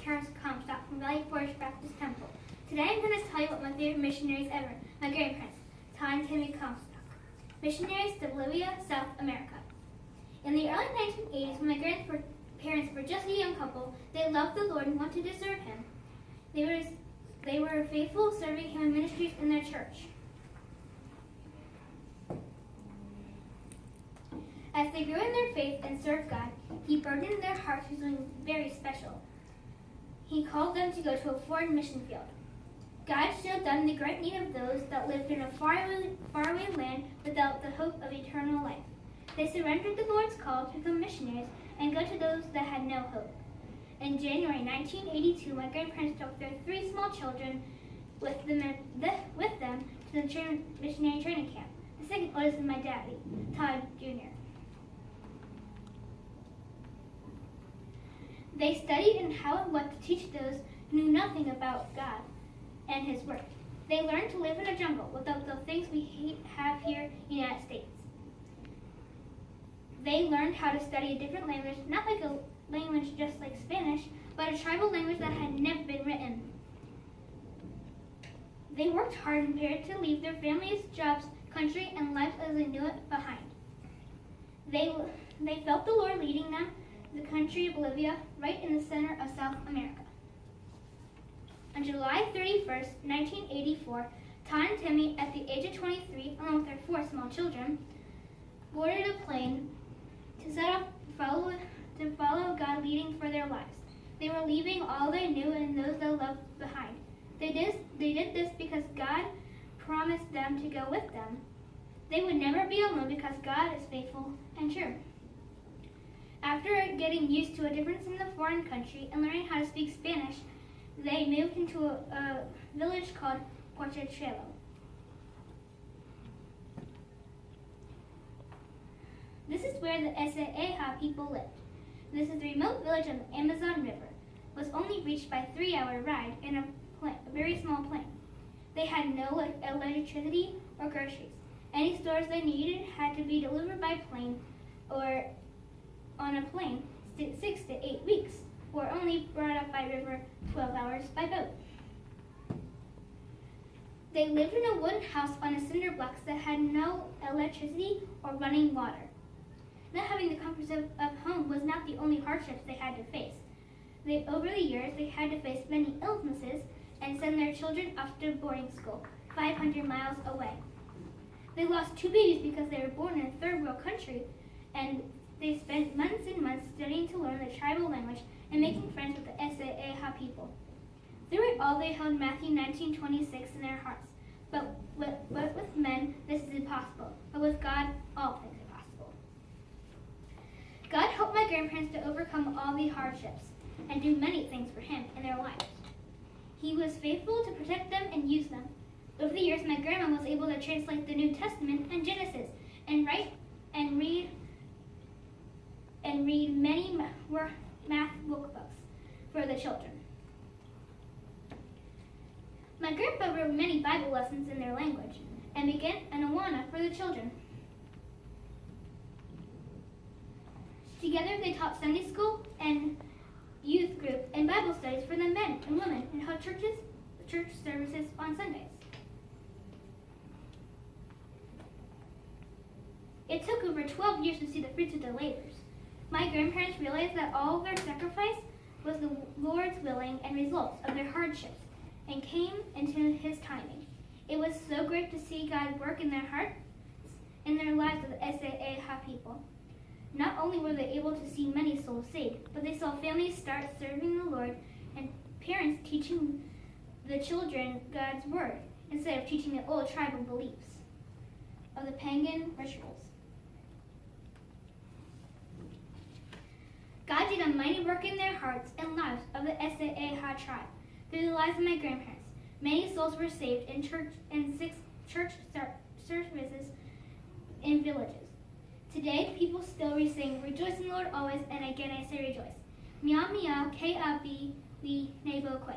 Charis, Comstock from Valley Forge Baptist Temple. Today I'm going to tell you about my favorite missionaries ever, my grandparents, Todd and Tammy Comstock. Missionaries to Bolivia, South America. In the early 1980s, when my grandparents were just a young couple, they loved the Lord and wanted to serve Him. They were faithful, serving Him in ministries in their church. As they grew in their faith and served God, He burdened their hearts with something very special. He called them to go to a foreign mission field. God showed them the great need of those that lived in a faraway land without the hope of eternal life. They surrendered the Lord's call to become missionaries and go to those that had no hope. In January 1982, my grandparents took their 3 small children with them to the missionary training camp. The second oldest is my daddy, Todd Jr. They studied on how and what to teach those who knew nothing about God and His Word. They learned to live in a jungle without the things we have here in the United States. They learned how to study a different language, not like a language just like Spanish, but a tribal language that had never been written. They worked hard and prepared to leave their families, jobs, country, and lives as they knew it behind. They felt the Lord leading them to the country of Bolivia, right in the center of South America. On July 31st, 1984, Todd and Tammy, at the age of 23, along with their 4 small children, boarded a plane to set off to follow God leading for their lives. They were leaving all they knew and those they loved behind. They did this because God promised them to go with them. They would never be alone because God is faithful and true. After getting used to a difference in the foreign country and learning how to speak Spanish, they moved into a village called Portuchelo. This is where the Esaeha people lived. This is a remote village on the Amazon River. It was only reached by a 3-hour ride in a very small plane. They had no electricity or groceries. Any stores they needed had to be delivered by plane or on a plane 6 to 8 weeks, or only brought up by river 12 hours by boat. They lived in a wooden house on a cinder blocks that had no electricity or running water. Not having the comforts of home was not the only hardships they had to face. Over the years, they had to face many illnesses and send their children off to boarding school 500 miles away. They lost 2 babies because they were born in a third world country, and they spent months and months studying to learn the tribal language and making friends with the Esaeha people. Through it all, they held Matthew 19:26 in their hearts. But with men, this is impossible. But with God, all things are possible. God helped my grandparents to overcome all the hardships and do many things for Him in their lives. He was faithful to protect them and use them. Over the years, my grandma was able to translate the New Testament and Genesis and write and read many math workbooks for the children. My grandpa wrote many Bible lessons in their language and began an Awana for the children. Together, they taught Sunday school and youth group and Bible studies for the men and women and held church services on Sundays. It took over 12 years to see the fruits of their labors. My grandparents realized that all of their sacrifice was the Lord's willing and results of their hardships and came into His timing. It was so great to see God work in their hearts, in their lives of the Esaeha people. Not only were they able to see many souls saved, but they saw families start serving the Lord and parents teaching the children God's Word instead of teaching the old tribal beliefs of the pagan rituals. God did a mighty work in their hearts and lives of the Esaeha tribe. Through the lives of my grandparents, many souls were saved in church services in villages. Today, people still sing, "Rejoice in the Lord always," and again I say rejoice. Mia mia K-A-B li nebo kwe.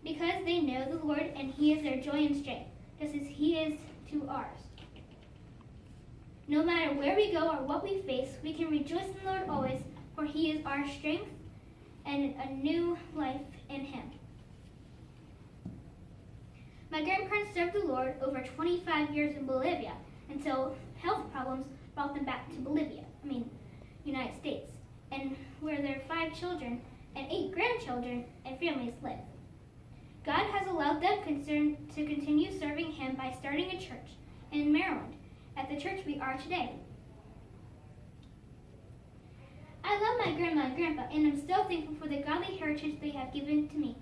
Because they know the Lord and He is their joy and strength, just as He is to ours. No matter where we go or what we face, we can rejoice in the Lord always, for He is our strength and a new life in Him. My grandparents served the Lord over 25 years in Bolivia until health problems brought them back to United States, and where their 5 children and 8 grandchildren and families live. God has allowed them to continue serving Him by starting a church in Maryland, at the church we are today. I love my grandma and grandpa, and I'm so thankful for the godly heritage they have given to me.